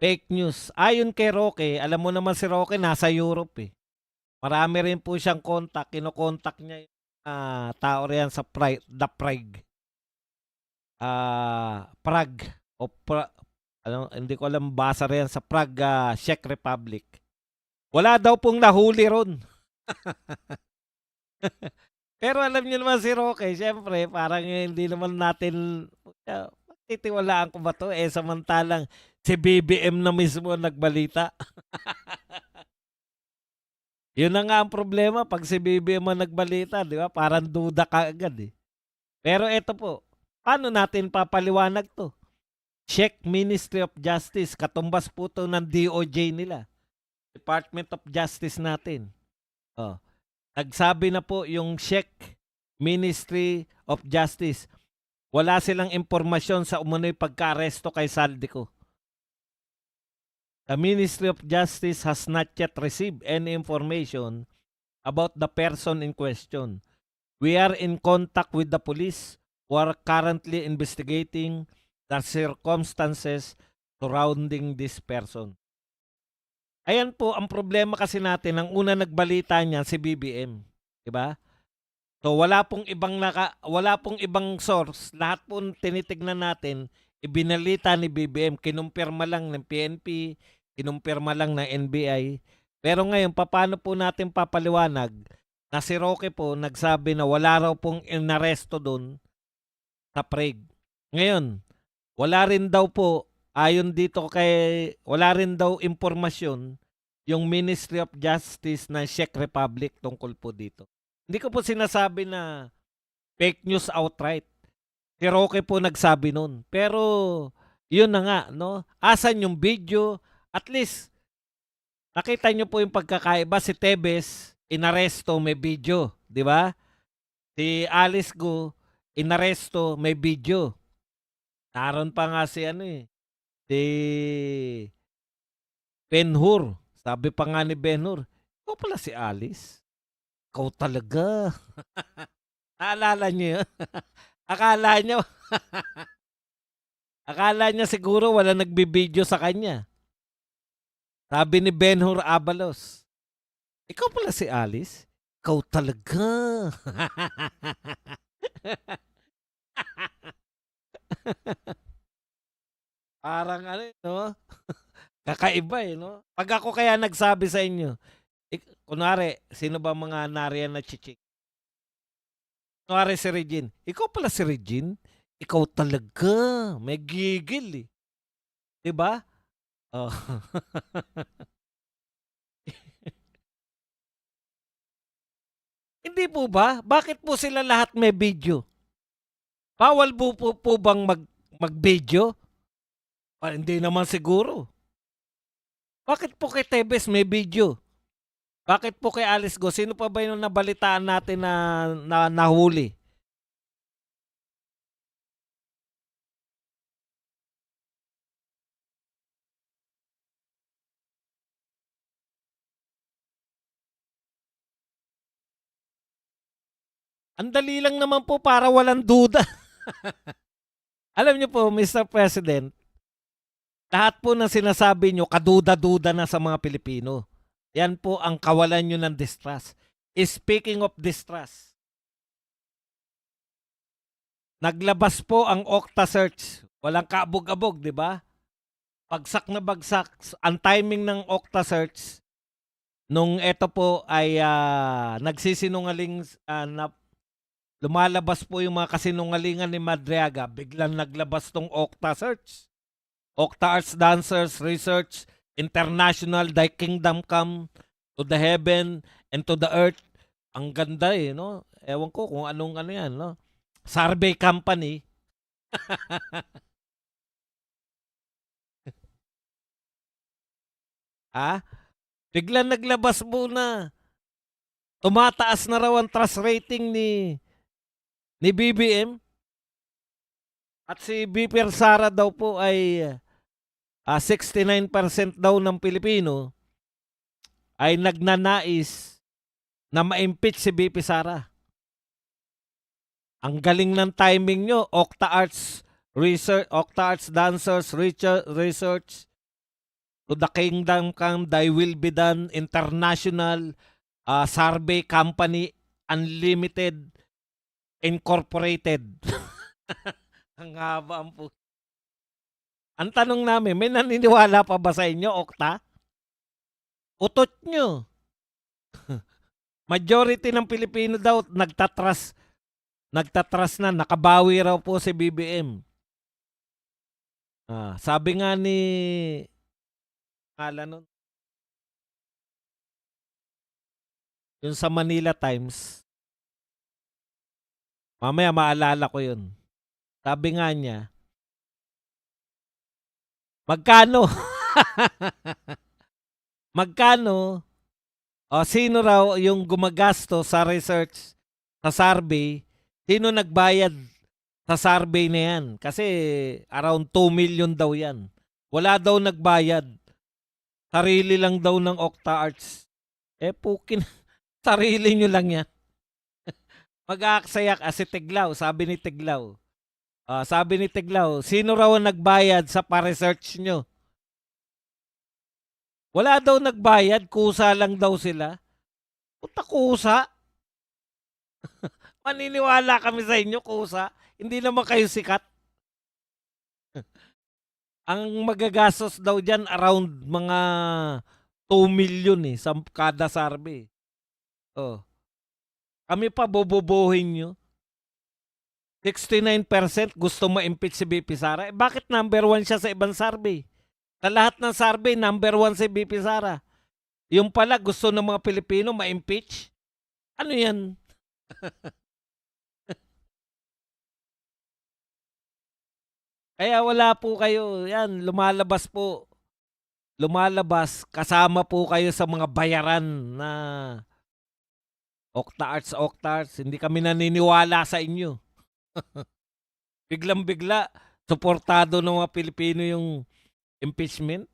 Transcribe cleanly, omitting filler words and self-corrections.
Fake news. Ayon kay Roque, alam mo naman si Roque nasa Europe, eh. Marami rin po siyang contact, kino-contact niya yung, tao riyan sa The Prague. Prague o ano, hindi ko alam basa riyan sa Prague, Czech Republic. Wala daw pong nahuli ron. Pero alam niyo naman si Roque, siyempre parang hindi naman natin titiwalaan ko ba 'to, eh, samantalang si BBM na mismo ang nagbalita. Yun na nga ang problema 'pag si BBM ang nagbalita, 'di ba, parang duda kaagad, eh. Pero eto po, paano natin papaliwanag 'to? Czech Ministry of Justice, katumbas po 'to ng DOJ nila, Department of Justice natin. Oh, nagsabi na po yung Czech Ministry of Justice, wala silang impormasyon sa umano'y pagkaaresto kay Saldico. The Ministry of Justice has not yet received any information about the person in question. We are in contact with the police who are currently investigating the circumstances surrounding this person. Ayan po ang problema kasi natin, ang una nagbalita niyan si BBM, 'di ba? So wala pong ibang source, lahat po tinitignan natin ibinalita ni BBM, kinumpirma lang ng PNP, kinumpirma lang ng NBI. Pero ngayon papaano po natin papaliwanag na si Roque po nagsabi na wala raw pong inaresto doon sa Prague. Ngayon, wala rin daw po, ayon dito wala rin daw impormasyon yung Ministry of Justice ng Czech Republic tungkol po dito. Hindi ko po sinasabi na fake news outright. Si Roque po nagsabi nun. Pero, yun na nga, no? Asan yung video? At least, nakita nyo po yung pagkakaiba. Si Tebes, inaresto, may video. Di ba? Si Alice Go, inaresto, may video. Naroon pa nga si si Ben-Hur. Sabi pa nga ni Ben-Hur, ikaw pala si Alice. Ikaw talaga. Naalala niyo yun? Akala niya, akala niya siguro wala nagbibideo sa kanya. Sabi ni Ben-Hur Abalos, ikaw pala si Alice? Ikaw talaga. Parang no? Kakaiba no? Pag ako kaya nagsabi sa inyo, kunwari, sino ba mga nariyan na chichik? Kunwari si Regine, ikaw pala si Regine? Ikaw talaga. May gigil eh. Diba? Oh. Hindi po ba? Bakit po sila lahat may video? Bawal po bang mag-video? Hindi naman siguro. Bakit po kay Tebes may video? Bakit po kay Alice Go? Sino pa ba yung nabalitaan natin na nahuli? Ang dali lang naman po para walang duda. Alam niyo po, Mr. President, lahat po ng sinasabi niyo, kaduda-duda na sa mga Pilipino. Yan po ang kawalan niyo ng distrust. Speaking of distrust, naglabas po ang Okta search. Walang kaabog-abog, di ba? Bagsak na bagsak. Ang timing ng Okta search, nung ito po ay nagsisinungaling na lumalabas po yung mga kasinungalingan ni Madriaga, biglang naglabas tong Okta search. Okta Arts Dancers Research International, Thy Kingdom Come, To the Heaven and to the Earth. Ang ganda no? Ewan ko kung anong yan, no? Survey company. Biglang naglabas muna. Tumataas na raw ang trust rating ni BBM. At si BP Sara daw po ay 69% daw ng Pilipino ay nagnanais na ma-impeach si BP Sara. Ang galing ng timing nyo, Okta Arts Research, Okta Arts Dancers Research To the kingdom come, thy will be done, International Survey Company Unlimited Incorporated. Ang haba ang po. Ang tanong namin, may naniniwala pa ba sa inyo, Okta? Utot nyo. Majority ng Pilipino daw nagtatras na, nakabawi raw po si BBM. Sabi nga ni kala nun, yung sa Manila Times, mamaya maalala ko yun. Sabi nga niya, magkano? Magkano? O sino raw yung gumagasto sa research, sa survey? Sino nagbayad sa survey na yan? Kasi around 2 million daw yan. Wala daw nagbayad. Sarili lang daw ng Okta Arts. Pukin, sarili nyo lang yan. Mag-aaksayak si Tiglaw, sabi ni Tiglaw. Sabi ni Tiglaw, sino raw ang nagbayad sa pa-research nyo? Wala daw nagbayad, kusa lang daw sila. Puta kusa? Maniniwala kami sa inyo, kusa. Hindi naman kayo sikat. Ang magagastos daw dyan around mga 2 million sa kada survey. Kami pa bobobohin nyo. 69% gusto ma-impeach si BP Sara. Bakit number 1 siya sa ibang survey? Sa lahat ng survey, number 1 si BP Sara. Yung pala gusto ng mga Pilipino ma-impeach? Ano yan? Kaya wala po kayo. Yan, lumalabas po. Lumalabas. Kasama po kayo sa mga bayaran na Okta Arts. Hindi kami naniniwala sa inyo. Biglang-bigla, suportado ng mga Pilipino yung impeachment.